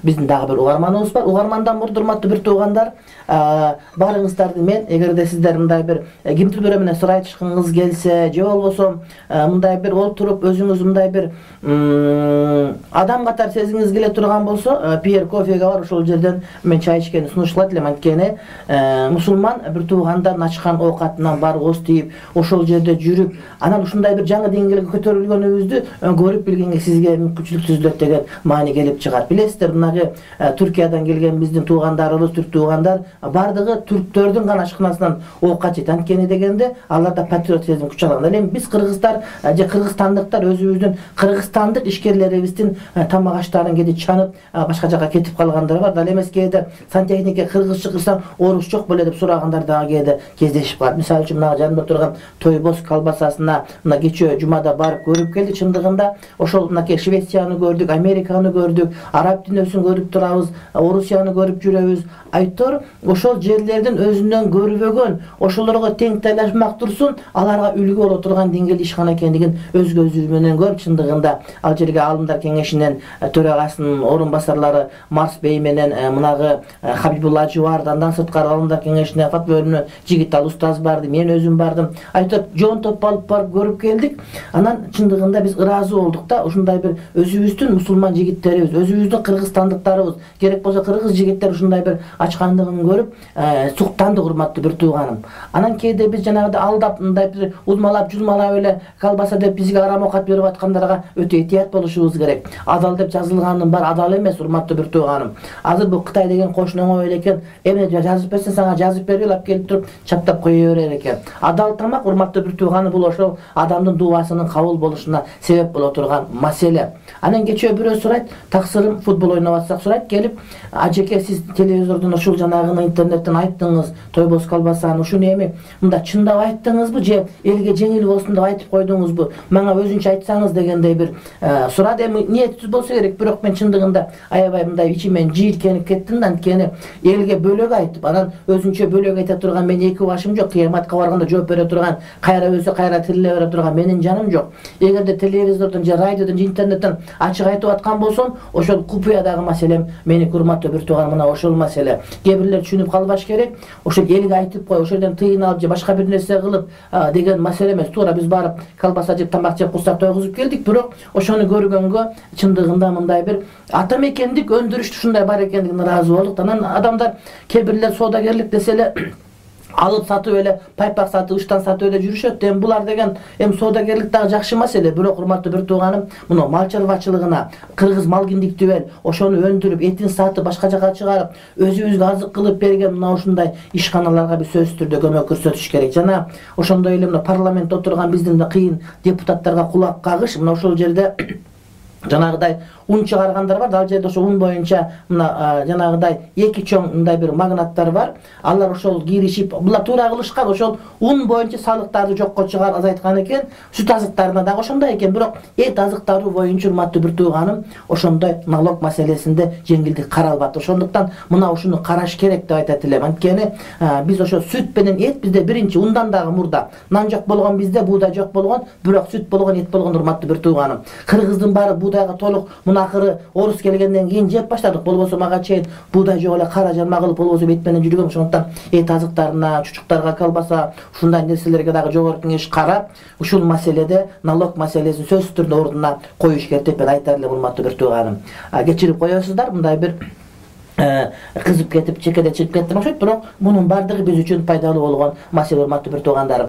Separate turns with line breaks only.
Биздин дагы бир угарманыбыз бар. Угармандан мурда урматтуу бир туугандар, барыңыздарды мен эгерде сиздер мындай бир кимдир бирөө менен сурайтышкыңыз келсе, же болбосо мындай бир олтуруп өзүңүз мындай бир адам катар сезиңиз келе турган болсо, Пьер кофеге бар, ошол жерден мен чай ичкенди сунушталат элем. Анткени мусулман бир туугандан ачкан оокатынан бар оз тийип, ошол жерде жүрүп, анан ушундай бир жаңы деңгээлге көтөрүлгөнүбүздү көрүп билгенге сизге мүмкүнчүлүк түзүлөт деген маани келип чыгат. Билесиздер, мынагы Түркиядан келген биздин туугандарыбыз, түрк туугандар бардыгы түрктөрдүн гана ашканасынан оокат жейт. Анткени дегенде аларда патриотизм күч алган. Эми биз кыргыздар же кыргызстандыктар өзүбүздүн кыргызстандык ишкерлерибиздин тамак аштарын кээде чанып башка жака кетип калгандар бар. Ал эмес кээде сантехникке кыргызча кырсаң орус жок беле деп сурагандар дагы кээде кездешип калат. Мисалы үчүн мына жанымда турган Тойбос колбасасына мына кечээ жумада барып көрүп келдик. Чындыгында ошол мынакей Швецияны көрдүк, Американы көрдүк, араб дүйнөсүн көрүп турабыз, Орусияны көрүп жүрөбүз. Айтор ошол жерлердин өзүнөн көрбөгөн, ошолорго тең талашмак турсун, аларга үлгү боло турган деңгээлде ишкана экендигин өз көзүбүз менен көрүп, чындыгында ал жерге Алымдар кеңешинин төрагасынын орун басарлары Марс Бей менен мынагы Хабибулла Жубар, андан сырткары Алымдар кеңешине Фат бөлүмүнө Жигитал устаз барды, мен өзүм бардым. Айтор жон топ алып барып көрүп келдик. Анан чындыгында биз ыраазы болдук да, ушундай бир өзүбүздүн мусулман жигиттерибиз, өзүбүздүн кыргызстандыктарыбыз, керек болсо кыргыз жигиттер ушундай бир ачкандыгын көрүп суктандык, урматтуу бир тууганым. Анан кээде биз жанагыда алдап мындай бир удмалап жузмалап эле колбаса деп бизге арам оокат берип аткандарга өтө этият болушубуз керек. Адал деп жазылганын бар адал эмес, урматтуу бир тууганым. Азыр бул Кытай деген кошуна оңой эле экен. Эмне жазып берсең сага жазып берип алып келип туруп чаптап кое берер экен. Адал тамак, урматтуу бир тууганым, бул ошол адамдын дуасынын кабыл болушуна себеп боло турган маселе. Анан кечээ бирөө сурайт, таксырым футбол ойноп атсак сурайт келип, ажеке сиз телевизордон ушул жанагыны интернеттен айттыңыз, Тойбос колбасаны ушуну эми мында чындап айттыңызбы же элге жеңил болсун деп айтып койдуңузбу? Мага өзүнчө айтсаңыз дегендей бир сурады. Эми ниетсиз болсо керек, бирок мен чындыгында аябай мындай ичимен жийилкенип кеттим да, анткени элге бөлөк айтып, анан өзүнчө бөлөк айта турган мен эки башым жок. Кыяматка барганда жооп бере турган, кайра өлсө кайра тириле бере турган менин жаным жок. Эгерде телевизордон же радиодон же интернеттен ачык айтып аткан болсом, ошол купуядагы маселем мени урматтуу бир тууган, мына ошол маселе. Кээ бирлер түшүнүп калбаш керек. Ошол элге айтып кой, ошол жерден тыйын алып же башка бир нерсе кылып деген маселе эмес. Туура биз барып колбаса жеп, тамак жеп, курсак тойгузуп келдик, бирок ошону көргөнгө чындыгында мындай бир ата мекендик өндүрүш ушундай бар экендигине ыраазы болдук. Анан адамдар кээ бирлер соодагерлик десе эле алып сатып эле, пайпак сатып, ыштан сатып эле жүрүшөт. Эми булар деген соодагерлик дагы жакшы маселе, бирок урматтуу бир тууганым, мына мал чарбачылыгына кыргыз мал киндиктүү эл ошону өндүрүп, этин сатып, башка жака чыгарып, өзүбүзгө азык кылып берген мына ушундай ишканаларга биз сөзсүз түрдө көмөк көрсөтүш керек. Жана ошондой эле мына парламентте отурган биздин кыйын депутаттарга кулак кагыш, мына ошол жерде жанагыдай ун чыгаргандар бар. Ал жерде ошол ун боюнча мына жанагыдай эки чоң мындай бир магнаттар бар. Алар ошол киришип, булар туура кылышкан, ошол ун боюнча салыктарды жокко чыгар азайткан экен. Сүт азыктарына дагы ошондой экен, бирок эт азыктары боюнча урматтуу бир тууганым, ошондой налог маселесинде жеңилдик каралбат. Ошондуктан мына ушуну караш керек деп айтат элем. Анткени биз ошо сүт менен эт бизде биринчи ундан дагы мурда. Нан жок болгон бизде, буудай жок болгон, бирок сүт болгон, эт болгон, урматтуу бир тууганым. Кыргыздын баары буудайга толук акыры орус келгенден кийин жеп баштадык. Болбосо мага чейин буудай жок эле кара жарма кылып, болбосо бет менен жүргөн. Ошондуктан эт азыктарына, чучуктарга колбаса, ушундай нерселерге дагы жогорку кеңеш карап, ушул маселеде налог маселесин сөзсүз түрдө ордуна коюш керек деп мен айтар элем, урматтуу бир тууганым. Кечирип коесуздар, мындай бир кызып кетип, чекеде чыгып кеттим окшойт, бирок мунун бардыгы биз үчүн пайдалуу болгон маселе, урматтуу бир туугандарым.